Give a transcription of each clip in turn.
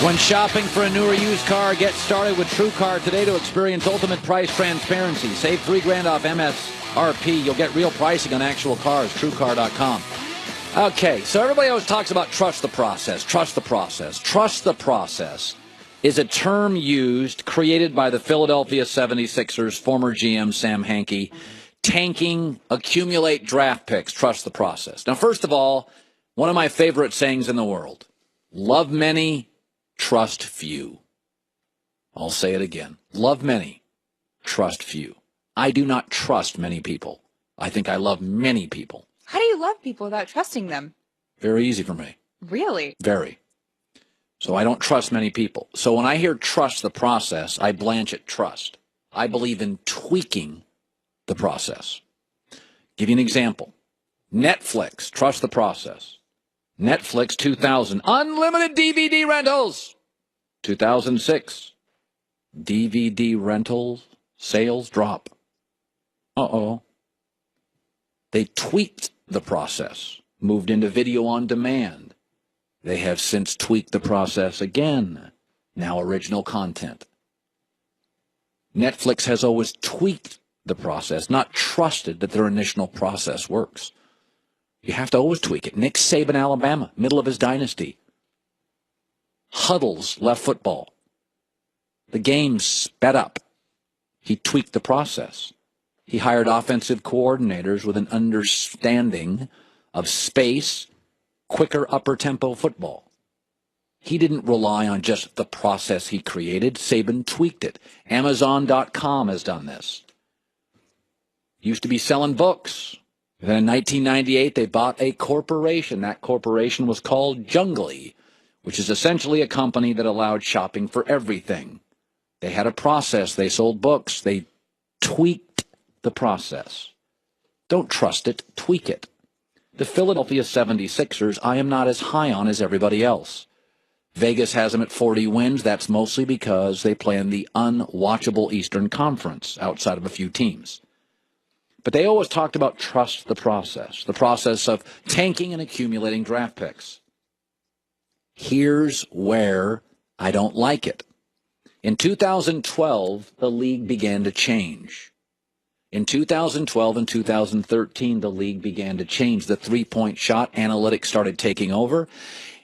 When shopping for a new or used car, get started with TrueCar today to experience ultimate price transparency. Save $3,000 off MSRP. You'll get real pricing on actual cars. TrueCar.com. Okay, so everybody always talks about trust the process. Trust the process. Trust the process is a term used, created by the Philadelphia 76ers, former GM Sam Hinkie, tanking, accumulate draft picks. Trust the process. Now, first of all, one of my favorite sayings in the world: love many, trust few. I'll say it again. Love many, trust few. I do not trust many people. I think I love many people. How do you love people without trusting them? Very easy for me. Really? Very. So I don't trust many people. So when I hear trust the process, I blanch at trust. I believe in tweaking the process. Give you an example. Netflix, trust the process. Netflix 2000, unlimited DVD rentals. 2006, DVD rentals sales drop. Uh-oh. They tweaked the process, moved into video on demand. They have since tweaked the process again. Now original content. Netflix has always tweaked the process, not trusted that their initial process works. You have to always tweak it. Nick Saban, Alabama, middle of his dynasty. Huddles left football. The game sped up. He tweaked the process. He hired offensive coordinators with an understanding of space, quicker upper-tempo football. He didn't rely on just the process he created. Saban tweaked it. Amazon.com has done this. Used to be selling books. Then in 1998, they bought a corporation. That corporation was called Jungly, which is essentially a company that allowed shopping for everything. They had a process. They sold books. They tweaked the process. Don't trust it. Tweak it. The Philadelphia 76ers, I am not as high on as everybody else. Vegas has them at 40 wins. That's mostly because they play in the unwatchable Eastern Conference outside of a few teams. But they always talked about trust the process of tanking and accumulating draft picks. Here's where I don't like it. In 2012, the league began to change. In 2012 and 2013, the league began to change. The three-point shot analytics started taking over,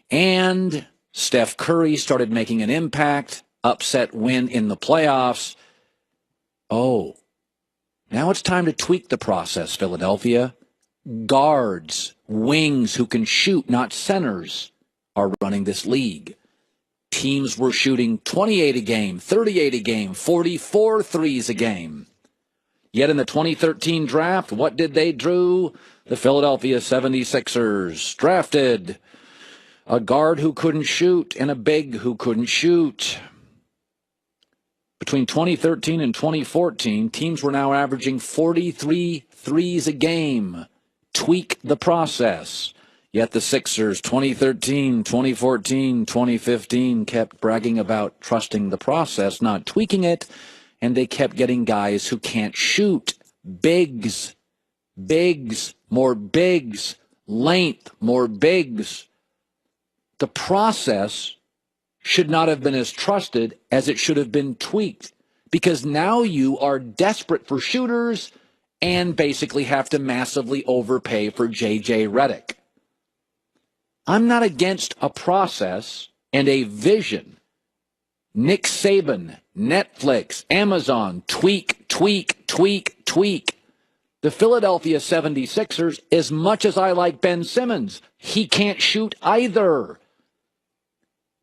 and Steph Curry started making an impact, upset win in the playoffs. Oh, now it's time to tweak the process, Philadelphia. Guards, wings who can shoot, not centers, are running this league. Teams were shooting 28 a game, 38 a game, 44 threes a game. Yet in the 2013 draft, what did they do? The Philadelphia 76ers drafted a guard who couldn't shoot and a big who couldn't shoot. Between 2013 and 2014, teams were now averaging 43 threes a game. Tweak the process. Yet the Sixers, 2013, 2014, 2015, kept bragging about trusting the process, not tweaking it, and they kept getting guys who can't shoot. Bigs, more bigs, length, more bigs. The process should not have been as trusted as it should have been tweaked, because now you are desperate for shooters and basically have to massively overpay for J.J. Redick. I'm not against a process and a vision. Nick Saban, Netflix, Amazon, tweak. The Philadelphia 76ers, as much as I like Ben Simmons, he can't shoot either.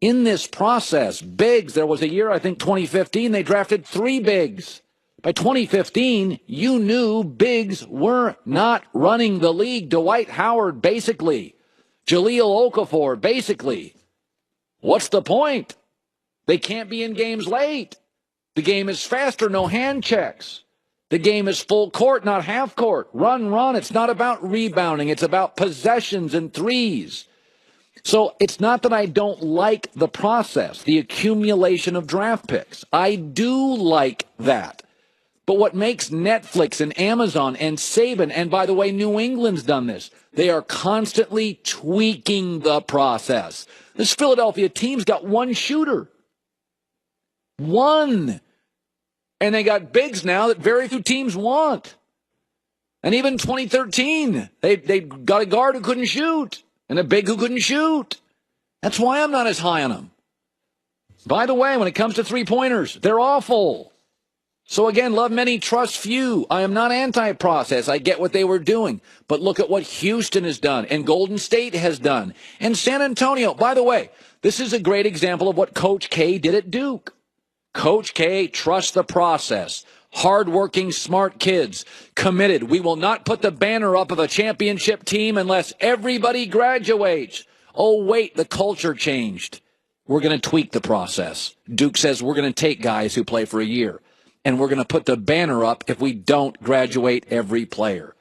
In this process, bigs, there was a year, I think 2015, they drafted 3 bigs. By 2015, you knew bigs were not running the league. Dwight Howard, basically. Jahlil Okafor, basically. What's the point? They can't be in games late. The game is faster, no hand checks. The game is full court, not half court. Run. It's not about rebounding. It's about possessions and threes. So it's not that I don't like the process, the accumulation of draft picks. I do like that. But what makes Netflix and Amazon and Saban, and by the way, New England's done this, they are constantly tweaking the process. This Philadelphia team's got one shooter. One. And they got bigs now that very few teams want. And even in 2013, they got a guard who couldn't shoot and a big who couldn't shoot. That's why I'm not as high on them. By the way, when it comes to three-pointers, they're awful. So again, love many, trust few. I am not anti-process. I get what they were doing. But look at what Houston has done and Golden State has done. And San Antonio, by the way, this is a great example of what Coach K did at Duke. Coach K trusts the process. Hardworking, smart kids, committed. We will not put the banner up of a championship team unless everybody graduates. Oh, wait, the culture changed. We're going to tweak the process. Duke says we're going to take guys who play for a year, and we're going to put the banner up if we don't graduate every player.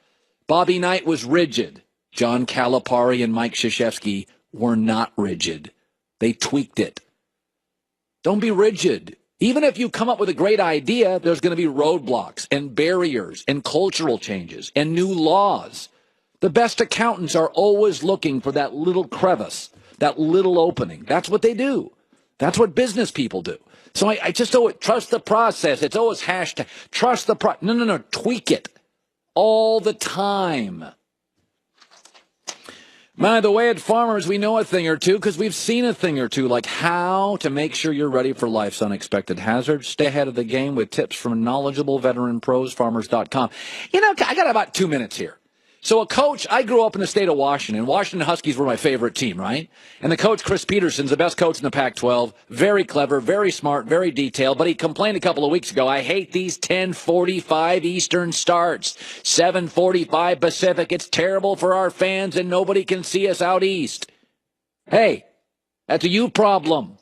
Bobby Knight was rigid. John Calipari and Mike Krzyzewski were not rigid. They tweaked it. Don't be rigid. Even if you come up with a great idea, there's going to be roadblocks and barriers and cultural changes and new laws. The best accountants are always looking for that little crevice, that little opening. That's what they do. That's what business people do. So I just always trust the process. It's always hashtag trust the process. No. Tweak it all the time. By the way, at Farmers, we know a thing or two because we've seen a thing or two, like how to make sure you're ready for life's unexpected hazards. Stay ahead of the game with tips from knowledgeable veteran pros, farmers.com. You know, I got about 2 minutes here. So a coach, I grew up in the state of Washington. Washington Huskies were my favorite team, right? And the coach, Chris Peterson's the best coach in the Pac-12. Very clever, very smart, very detailed. But he complained a couple of weeks ago, I hate these 10:45 Eastern starts, 7:45 Pacific. It's terrible for our fans and nobody can see us out east. Hey, that's a you problem.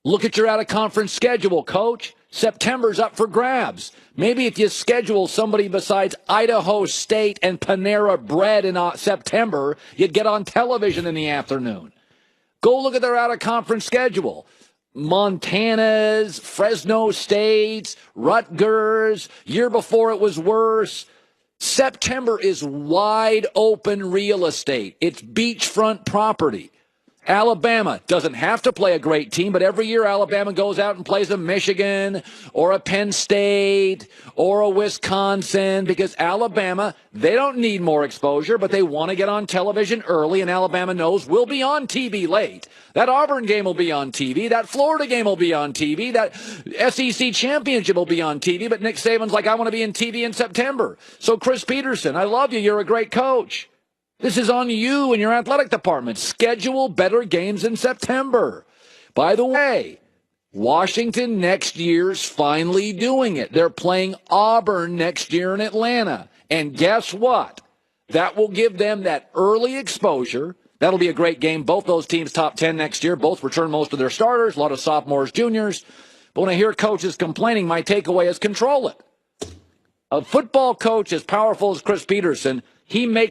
Look at your out-of-conference schedule, coach. September's up for grabs. Maybe if you schedule somebody besides Idaho State and Panera Bread in September, you'd get on television in the afternoon. Go look at their out-of-conference schedule. Montana's, Fresno State's, Rutgers. Year before it was worse. September is wide open real estate. It's beachfront property. Alabama doesn't have to play a great team, but every year Alabama goes out and plays a Michigan or a Penn State or a Wisconsin because Alabama, they don't need more exposure, but they want to get on television early, and Alabama knows we'll be on TV late. That Auburn game will be on TV. That Florida game will be on TV. That SEC championship will be on TV, but Nick Saban's like, I want to be in TV in September. So Chris Peterson, I love you. You're a great coach. This is on you and your athletic department. Schedule better games in September. By the way, Washington next year's finally doing it. They're playing Auburn next year in Atlanta. And guess what? That will give them that early exposure. That'll be a great game. Both those teams top 10 next year. Both return most of their starters. A lot of sophomores, juniors. But when I hear coaches complaining, my takeaway is control it. A football coach as powerful as Chris Peterson, he makes